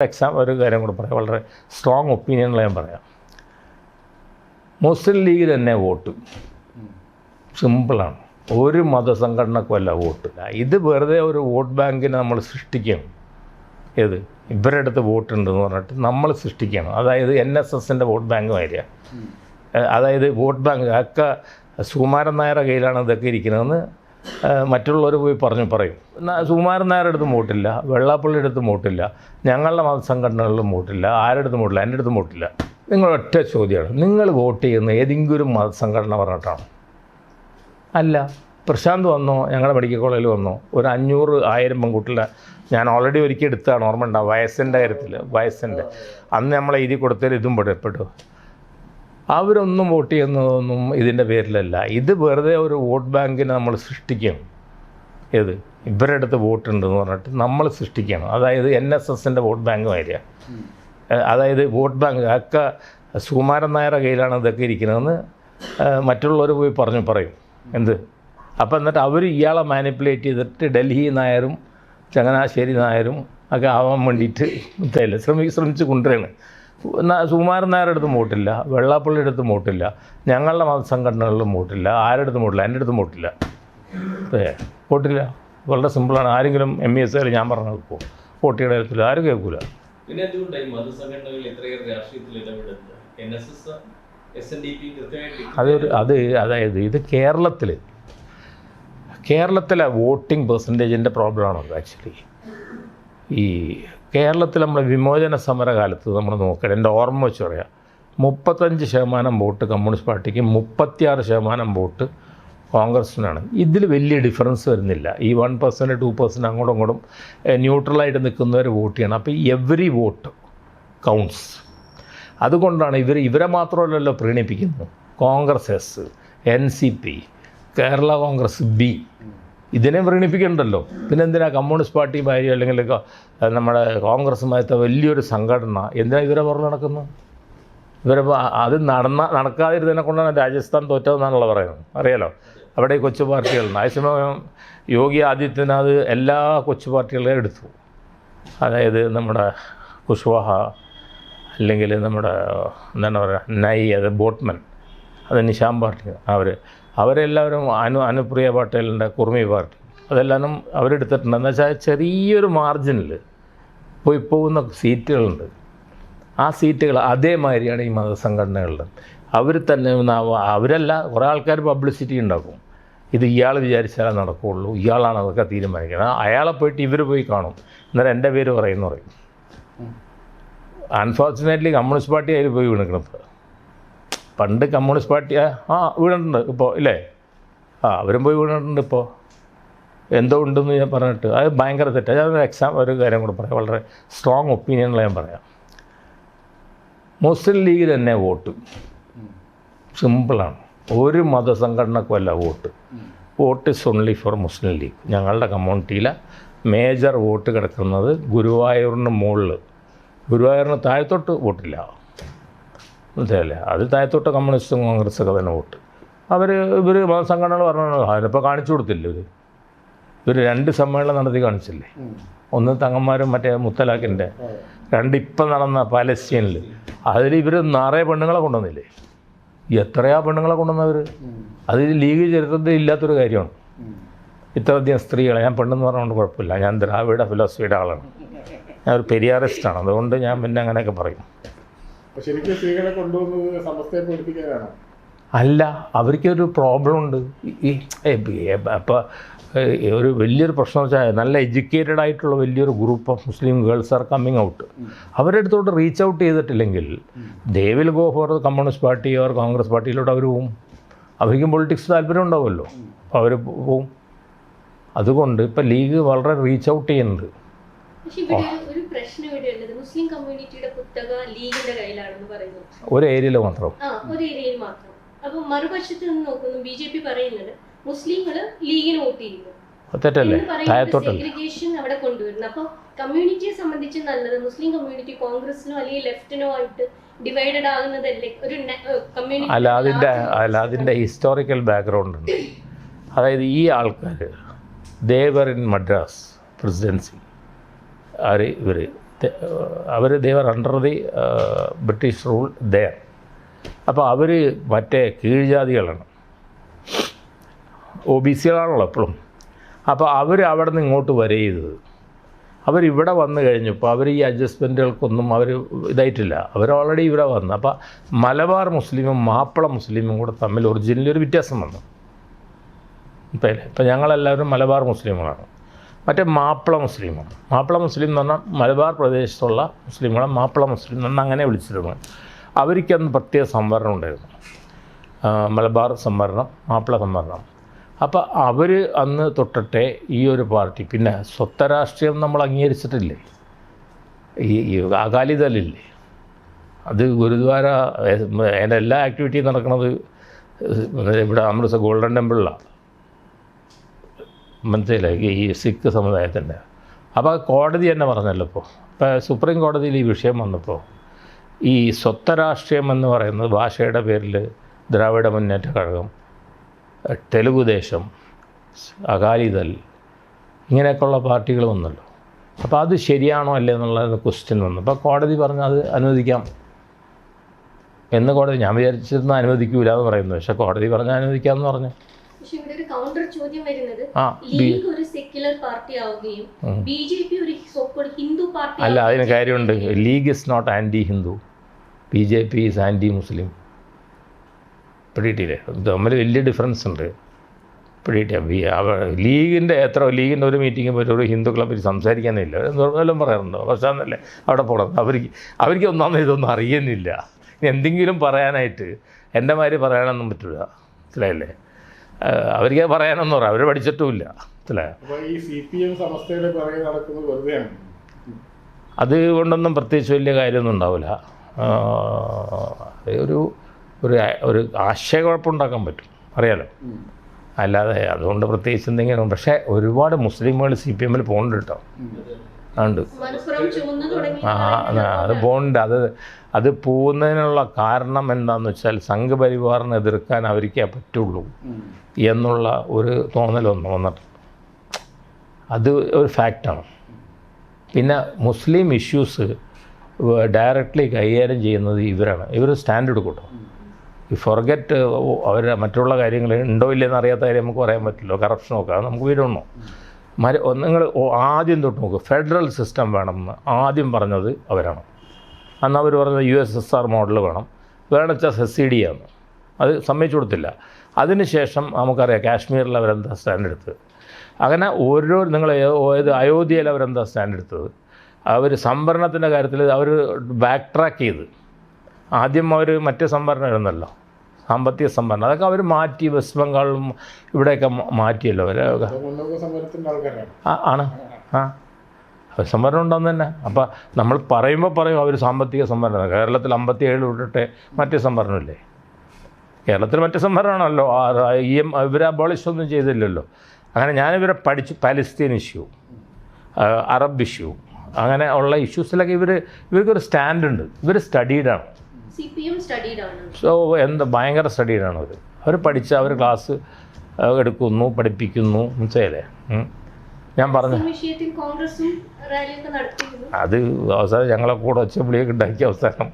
ഒരു കാര്യം കൂടെ പറയാം, വളരെ സ്ട്രോങ് ഒപ്പീനിയനിൽ ഞാൻ പറയാം. മുസ്ലിം ലീഗ് തന്നെ വോട്ട് സിമ്പിളാണ്. ഒരു മതസംഘടനക്കുമല്ല വോട്ട്. ഇത് വെറുതെ ഒരു വോട്ട് ബാങ്കിനെ നമ്മൾ സൃഷ്ടിക്കണം. ഏത് ഇവരുടെ അടുത്ത് വോട്ടുണ്ടെന്ന് പറഞ്ഞിട്ട് നമ്മൾ സൃഷ്ടിക്കണം. അതായത് NSSൻ്റെ വോട്ട് ബാങ്ക് മാതിരിയാണ്. അതായത് വോട്ട് ബാങ്ക് ഒക്കെ സുകുമാരൻ നായരുടെ കയ്യിലാണ് ഇതൊക്കെ ഇരിക്കുന്നതെന്ന് മറ്റുള്ളവർ പോയി പറയും. സുകുമാരൻ നായരുടെ അടുത്തും വോട്ടില്ല, വെള്ളാപ്പള്ളിയുടെ അടുത്തും വോട്ടില്ല, ഞങ്ങളുടെ മതസംഘടനകളിലും വോട്ടില്ല, ആരുടെ അടുത്തും വോട്ടില്ല, എൻ്റെ അടുത്തും വോട്ടില്ല. നിങ്ങൾ ഒറ്റ ചോദ്യമാണ്, നിങ്ങൾ വോട്ട് ചെയ്യുന്ന ഏതെങ്കിലും മതസംഘടന പറഞ്ഞിട്ടാണോ? അല്ല. പ്രശാന്ത് വന്നോ, ഞങ്ങളുടെ മെഡിക്കൽ കോളേജിൽ വന്നോ, ഒരു 500-1000 പെൺകുട്ടികളെ ഞാൻ ഓൾറെഡി ഒരിക്കൽ എടുത്താണ്, ഓർമ്മ ഉണ്ടാവും. വയസ്സിൻ്റെ കാര്യത്തിൽ അന്ന് നമ്മളെ എഴുതി കൊടുത്തതിൽ ഇതും പെട്ടു. അവരൊന്നും വോട്ട് ചെയ്യുന്നതൊന്നും ഇതിൻ്റെ പേരിലല്ല. ഇത് വെറുതെ ഒരു വോട്ട് ബാങ്കിനെ നമ്മൾ സൃഷ്ടിക്കണം. ഏത് ഇവരുടെ അടുത്ത് വോട്ടുണ്ടെന്ന് പറഞ്ഞിട്ട് നമ്മൾ സൃഷ്ടിക്കണം. അതായത് NSSൻ്റെ വോട്ട് ബാങ്ക് മാതിരിയാണ്. അതായത് വോട്ട് ബാങ്ക് ഒക്കെ സുകുമാരൻ നായരുടെ കയ്യിലാണ് ഇതൊക്കെ ഇരിക്കുന്നതെന്ന് മറ്റുള്ളവർ പോയി പറയും. എന്ത് അപ്പോൾ എന്നിട്ട് അവർ ഇയാളെ മാനിപ്പുലേറ്റ് ചെയ്തിട്ട് ഡൽഹി നായരും ചങ്ങനാശ്ശേരി നായരും ഒക്കെ ആവാൻ വേണ്ടിയിട്ട് ശ്രമിച്ച് കൊണ്ടുവരികയാണ്. സുകുമാരൻ നായരുടെ അടുത്തും വോട്ടില്ല, വെള്ളാപ്പള്ളിയുടെ അടുത്തും വോട്ടില്ല, ഞങ്ങളുടെ മതസംഘടനകളിലും വോട്ടില്ല, ആരുടെ അടുത്തും വോട്ടില്ല, എൻ്റെ അടുത്തും വോട്ടില്ല. വോട്ടില്ല. വളരെ സിമ്പിളാണ്. ആരെങ്കിലും MES ഞാൻ പറഞ്ഞാൽ ഇപ്പോൾ വോട്ടിയുടെ കാര്യത്തിൽ ആരും കേൾക്കില്ല. പിന്നെ എന്തുകൊണ്ടായി മതസംഘടനകൾ ഇത്രയേറെ രാഷ്ട്രീയത്തിൽ ഇടപെടുന്നത്? NSS, SNDP അതായത് ഇത് കേരളത്തിലെ വോട്ടിംഗ് പെർസെൻറ്റേജിൻ്റെ പ്രോബ്ലമാണത്. ആക്ച്വലി ഈ കേരളത്തിൽ നമ്മൾ വിമോചന സമരകാലത്ത് നമ്മൾ നോക്കണം, എൻ്റെ ഓർമ്മ വെച്ച് പറയാം, 35% വോട്ട് കമ്മ്യൂണിസ്റ്റ് പാർട്ടിക്ക്, 36% വോട്ട് കോൺഗ്രസിനാണ്. ഇതിൽ വലിയ ഡിഫറൻസ് വരുന്നില്ല. ഈ 1%, 2% അങ്ങോട്ടും ഇങ്ങോട്ടും ന്യൂട്രലായിട്ട് നിൽക്കുന്നവർ വോട്ട് ചെയ്യണം. അപ്പോൾ എവറി വോട്ട് കൗണ്ട്സ്. അതുകൊണ്ടാണ് ഇവരെ മാത്രമല്ലല്ലോ പ്രീണിപ്പിക്കുന്നത്. Congress S, NCP, Kerala Congress B, ഇതിനെ വ്രണിപ്പിക്കണ്ടല്ലോ. പിന്നെ എന്തിനാ കമ്മ്യൂണിസ്റ്റ് പാർട്ടി മാതിരി അല്ലെങ്കിൽ നമ്മുടെ കോൺഗ്രസ്സുമായിട്ട് വലിയൊരു സംഘടന എന്തിനാ ഇവരെ പുറത്ത് നടക്കുന്നു? അത് നടക്കാതിരുന്നതിനെ കൊണ്ടാണ് രാജസ്ഥാൻ തോറ്റതെന്നാണല്ലോ പറയുന്നത്. അറിയാലോ, അവിടെ കൊച്ചു പാർട്ടികളുണ്ട്. അതേസമയം യോഗി ആദിത്യനാഥ് എല്ലാ കൊച്ചു പാർട്ടികളെയും എടുത്തു. അതായത് നമ്മുടെ കുശ്വാഹ, അല്ലെങ്കിൽ നമ്മുടെ എന്താണ് പറയുക, അത് ബോട്ട്മൻ, അത് നിശാം പാർട്ടി, അവരെല്ലാവരും അനുപ്രിയ പട്ടേലിൻ്റെ കുർമി പാർട്ടി, അതെല്ലാം അവരെടുത്തിട്ടുണ്ട്. എന്ന് വെച്ചാൽ ചെറിയൊരു മാർജിനിൽ പോകുന്ന സീറ്റുകളുണ്ട്. ആ സീറ്റുകൾ അതേമാതിരിയാണ് ഈ മതസംഘടനകളുടെ. അവർ തന്നെ അവരല്ല, കുറേ ആൾക്കാർ പബ്ലിസിറ്റി ഉണ്ടാക്കും. ഇത് ഇയാൾ വിചാരിച്ചാലേ നടക്കുകയുള്ളൂ, ഇയാളാണ് അതൊക്കെ തീരുമാനിക്കുന്നത്. അയാളെ പോയിട്ട് ഇവർ പോയി കാണും, എന്നിട്ട് എൻ്റെ പേര് പറയും. അൺഫോർച്ചുനേറ്റ്ലി കമ്മ്യൂണിസ്റ്റ് പാർട്ടി അതിൽ പോയി വീണിക്കണത്. പണ്ട് കമ്മ്യൂണിസ്റ്റ് പാർട്ടി വീണിട്ടുണ്ട് ഇപ്പോൾ, ഇല്ലേ? അവരും പോയി വീണിട്ടുണ്ട് ഇപ്പോൾ. എന്തോ ഉണ്ടെന്ന് ഞാൻ പറഞ്ഞിട്ട് അത് ഭയങ്കര തെറ്റാണ്. ഞാൻ ഒരു കാര്യം കൂടെ പറയാം, വളരെ സ്ട്രോങ് ഒപ്പീനിയനിൽ ഞാൻ പറയാം. മുസ്ലിം ലീഗ് തന്നെ വോട്ട് സിമ്പിളാണ്. ഒരു മതസംഘടനക്കുമല്ല vote. Vote is only for Muslim League. ഞങ്ങളുടെ കമ്മ്യൂണിറ്റിയിലെ മേജർ വോട്ട് കിടക്കുന്നത് ഗുരുവായൂരിന് മുകളിൽ. ഗുരുവായൂരിന് താഴത്തോട്ട് വോട്ടില്ല, മനസ്സിലല്ലേ? അത് താഴത്തോട്ട് കമ്മ്യൂണിസ്റ്റും കോൺഗ്രസ്സൊക്കെ തന്നെ വോട്ട്. ഇവർ മതസംഘടനകൾ പറഞ്ഞാൽ അതിനിപ്പോൾ കാണിച്ചു കൊടുത്തില്ല. ഇവർ 2 സമ്മേളനം നടത്തി കാണിച്ചില്ലേ? ഒന്ന് തങ്ങന്മാരും മറ്റേ മുത്തലാഖിൻ്റെ, 2 ഇപ്പം നടന്ന പാലസ്തീനിൽ. അതിൽ ഇവർ നിറയെ പെണ്ണുങ്ങളെ കൊണ്ടുവന്നില്ലേ? എത്രയാ പെണ്ണുങ്ങളെ കൊണ്ടുവന്നവർ? അത് ലീഗ് ചരിത്രത്തിൽ ഇല്ലാത്തൊരു കാര്യമാണ്. ഇത്രയധികം സ്ത്രീകളെ, ഞാൻ പെണ്ണെന്ന് പറഞ്ഞുകൊണ്ട് കുഴപ്പമില്ല, ഞാൻ ദ്രാവിഡ ഫിലോസഫിയുടെ ആളാണ്, ഞാൻ ഒരു പെരിയാറിസ്റ്റാണ്. അതുകൊണ്ട് ഞാൻ പിന്നെ അങ്ങനെയൊക്കെ പറയും. ശരിക്കും സ്ത്രീകളെ കൊണ്ടുവന്നത് സമസ്തയെ പഠിപ്പിക്കാനാണോ? അല്ല, അവർക്കൊരു പ്രോബ്ലം ഉണ്ട്. അപ്പോൾ ഒരു വലിയൊരു പ്രശ്നം വെച്ചാൽ നല്ല എഡ്യൂക്കേറ്റഡ് ആയിട്ടുള്ള വലിയൊരു group of Muslim girls are coming out. അവരുടെ അടുത്തോട്ട് റീച്ച് ഔട്ട് ചെയ്തിട്ടില്ലെങ്കിൽ they will go for Communist Party or Congress പാർട്ടിയിലോട്ട് അവർ പോവും. അവർക്കും പൊളിറ്റിക്സ് താല്പര്യം ഉണ്ടാവുമല്ലോ, അപ്പോൾ അവർ പോവും. അതുകൊണ്ട് ഇപ്പോൾ ലീഗ് വളരെ റീച്ച് ഔട്ട് ചെയ്യുന്നുണ്ട്. മുസ്ലിം കമ്മ്യൂണിറ്റിയുടെ കുത്തക ലീഗിന്റെ കയ്യിലാണെന്ന് പറയുന്നു. ഒരു ഏരിയയിൽ മാത്രം. അപ്പോൾ മറുപക്ഷത്ത് നിന്ന് നോക്കുന്നു, BJP പറയുന്നത് മുസ്ലിങ്ങള് ലീഗിന് വോട്ട് ചെയ്യുന്നു. തെറ്റല്ലേ? സെഗ്രിഗേഷൻ അവിടെ കൊണ്ടുവരുന്നു. അപ്പോൾ കമ്മ്യൂണിറ്റിയെ സംബന്ധിച്ച് നല്ലത് മുസ്ലിം കമ്മ്യൂണിറ്റി കോൺഗ്രസിനോ അല്ലെങ്കിൽ ലെഫ്റ്റിനോ ആയിട്ട് ഡിവൈഡഡ് ആകുന്നതല്ലേ ഒരു കമ്മ്യൂണിറ്റി? അതിൻ്റെ ഹിസ്റ്റോറിക്കൽ ബാക്ക്ഗ്രൗണ്ട് ഉണ്ട്. അതായത് ഈ ആൾക്കാർ ദേവർ ഇൻ മദ്രാസ് പ്രസിഡൻസി, ഇവർ അവർ they were under the British rule there. അപ്പോൾ അവർ മറ്റേ കീഴ്ജാതികളാണ്, OBC-കളാണല്ലോ എപ്പോഴും. അപ്പോൾ അവർ അവിടെ നിന്ന് ഇങ്ങോട്ട് വരരുത്. അവരിവിടെ വന്നു കഴിഞ്ഞപ്പോൾ അവർ ഈ അഡ്ജസ്റ്റ്മെൻറ്റുകൾക്കൊന്നും അവർ ഇതായിട്ടില്ല. അവർ ഓൾറെഡി ഇവിടെ വന്നു. അപ്പോൾ മലബാർ മുസ്ലിമും മാപ്പിള മുസ്ലിമും കൂടെ തമ്മിൽ ഒറിജിനലി ഒരു വ്യത്യാസം വന്നു. ഇപ്പം ഞങ്ങളെല്ലാവരും മലബാർ മുസ്ലിമുകളാണ്. മറ്റേ മാപ്പിള മുസ്ലിമാണ്. മാപ്പിള മുസ്ലിം എന്ന് പറഞ്ഞാൽ മലബാർ പ്രദേശത്തുള്ള മുസ്ലിമുകളെ മാപ്പിള മുസ്ലിം എന്ന് അങ്ങനെ വിളിച്ചിരുന്നു. അവർക്കന്ന് പ്രത്യേക സംവരണം ഉണ്ടായിരുന്നു, മലബാർ സംവരണം, മാപ്പിള സംവരണം. അപ്പോൾ അവർ അന്ന് തൊട്ടിട്ടേ ഈ ഒരു പാർട്ടി, പിന്നെ സ്വത്വരാഷ്ട്രീയം നമ്മൾ അംഗീകരിച്ചിട്ടില്ലേ, ഈ അകാലിദളില്ലേ, അത് ഗുരുദ്വാര അതിൻ്റെ എല്ലാ ആക്ടിവിറ്റിയും നടക്കുന്നത് ഇവിടെ അമൃത്സർ ഗോൾഡൻ ടെമ്പിളിലാണ്, മനസ്സിലായി, ഈ സിഖ് സമുദായത്തിൻ്റെ. അപ്പോൾ കോടതി തന്നെ പറഞ്ഞല്ലോ. ഇപ്പോൾ സുപ്രീം കോടതിയിൽ ഈ വിഷയം വന്നപ്പോൾ ഈ സ്വത്വരാഷ്ട്രീയം എന്ന് പറയുന്നത് ഭാഷയുടെ പേരിൽ ദ്രാവിഡ മുന്നേറ്റ കഴകം, തെലുഗുദേശം, അകാലിദൾ ഇങ്ങനെയൊക്കെയുള്ള പാർട്ടികൾ വന്നല്ലോ. അപ്പോൾ അത് ശരിയാണോ അല്ലേ എന്നുള്ള ക്വസ്റ്റ്യൻ വന്നു. അപ്പോൾ കോടതി പറഞ്ഞു അത് അനുവദിക്കാം എന്ന്. കോടതി ഞാൻ വിചാരിച്ചിരുന്ന അനുവദിക്കൂല എന്ന് പറയുന്നു, പക്ഷേ കോടതി പറഞ്ഞാൽ അനുവദിക്കാമെന്ന് പറഞ്ഞു. പക്ഷെ ഇവിടെ ഒരു കൗണ്ടർ ചോദ്യം വരുന്നത്, ലീഗ് ഒരു സെക്യുലർ പാർട്ടി ആവുകയും BJP ഒരു സോക്കോൾഡ് ഹിന്ദു പാർട്ടി അല്ല. അതിന് കാര്യമുണ്ട്. League is not anti Hindu, BJP is anti Muslim. പിടിയിട്ടില്ലേ? തമ്മിൽ വലിയ ഡിഫറൻസ് ഉണ്ട്. പിടിയിട്ടില്ല. ലീഗിൻ്റെ ലീഗിൻ്റെ ഒരു മീറ്റിംഗ് പോയിട്ട് ഒരു ഹിന്ദു ക്ലബ്ബിൽ സംസാരിക്കാനില്ല, വല്ലതും പറയാറുണ്ടോ? പക്ഷേ എന്നല്ലേ അവിടെ പോകണം. അവർക്ക് ഒന്നാമത് ഇതൊന്നും അറിയുന്നില്ല. എന്തെങ്കിലും പറയാനായിട്ട് എൻ്റെ മാതിരി പറയാനൊന്നും പറ്റില്ല, മനസ്സിലായില്ലേ? അവർക്ക് പറയാനൊന്നും പറയാം, അവർ പഠിച്ചിട്ടുമില്ല, മനസ്സിലായോ? അതുകൊണ്ടൊന്നും പ്രത്യേകിച്ച് വലിയ കാര്യമൊന്നും ഉണ്ടാവില്ല. ഒരു ആശയക്കുഴപ്പമുണ്ടാക്കാൻ പറ്റും, അറിയാലോ. അല്ലാതെ അതുകൊണ്ട് പ്രത്യേകിച്ച് എന്തെങ്കിലും. പക്ഷേ ഒരുപാട് മുസ്ലിമുകൾ CPM-ൽ പോകുന്നുണ്ട് കേട്ടോ, ഉണ്ട്. അത് പോകുന്നുണ്ട്. അത് പോകുന്നതിനുള്ള കാരണം എന്താണെന്ന് വെച്ചാൽ സംഘപരിവാറിനെ എതിർക്കാൻ അവർക്കേ പറ്റുള്ളൂ എന്നുള്ള ഒരു തോന്നലൊന്നും വന്നിട്ട്, അത് ഒരു ഫാക്റ്റാണ്. പിന്നെ മുസ്ലിം ഇഷ്യൂസ് ഡയറക്റ്റ്ലി കൈകാര്യം ചെയ്യുന്നത് ഇവരാണ്. ഇവർ സ്റ്റാൻഡ് എടുക്കും. ഈ ഫൊർഗെറ്റ് അവർ മറ്റുള്ള കാര്യങ്ങൾ ഉണ്ടോ ഇല്ലെന്ന് അറിയാത്ത കാര്യം നമുക്ക് പറയാൻ പറ്റില്ല. കറപ്ഷനൊക്കെ നമുക്ക് വീടുണ്ടോ. നിങ്ങൾ ആദ്യം തൊട്ട് നോക്കുക, ഫെഡറൽ സിസ്റ്റം വേണമെന്ന് ആദ്യം പറഞ്ഞത് അവരാണ്. അന്ന് അവർ പറഞ്ഞത് USSR മോഡൽ വേണമെച്ചാൽ SCD ആണ്. അത് സമ്മതിച്ചു കൊടുത്തില്ല. അതിനുശേഷം നമുക്കറിയാം കാശ്മീരിൽ അവരെന്താ സ്റ്റാൻഡ് എടുത്തത്. അങ്ങനെ ഓരോ നിങ്ങൾ അയോധ്യയിൽ അവരെന്താ സ്റ്റാൻഡ് എടുത്തത്. അവർ സംവരണത്തിൻ്റെ കാര്യത്തിൽ അവർ ബാക്ക് ട്രാക്ക് ചെയ്ത് ആദ്യം അവർ മറ്റേ സംവരണം ഇരുന്നല്ലോ, സാമ്പത്തിക സംവരണം, അതൊക്കെ അവർ മാറ്റി. വെസ്റ്റ് ബംഗാളിലും ഇവിടെയൊക്കെ മാറ്റിയല്ലോ അവർ. ആണ് സംവരണം ഉണ്ടെന്ന് തന്നെ. അപ്പോൾ നമ്മൾ പറയുമ്പോൾ പറയും അവർ സാമ്പത്തിക സംവരണം. കേരളത്തിൽ 57 വിട്ടിട്ട് മറ്റേ സംവരണമില്ലേ? കേരളത്തിൽ മറ്റേ സംവരണമാണല്ലോ. ഇവരെ അബോളിഷൊന്നും ചെയ്തില്ലല്ലോ. അങ്ങനെ ഞാനിവരെ പഠിച്ചു. പാലസ്തീൻ ഇഷ്യൂ, അറബ് ഇഷ്യൂ, അങ്ങനെ ഉള്ള ഇഷ്യൂസിലൊക്കെ ഇവർക്കൊരു സ്റ്റാൻഡുണ്ട്. ഇവർ സ്റ്റഡീഡാണ്. സോ ഭയങ്കര സ്റ്റഡീഡാണ് അവർ പഠിച്ച് അവർ ക്ലാസ് എടുക്കുന്നു, പഠിപ്പിക്കുന്നു, മനസ്സിലായില്ലേ? ഞാൻ പറഞ്ഞു അത് അവസാനം ഞങ്ങളെ കൂടെ ഒച്ചവിളിയൊക്കെ ഉണ്ടാക്കിയ അവസാനം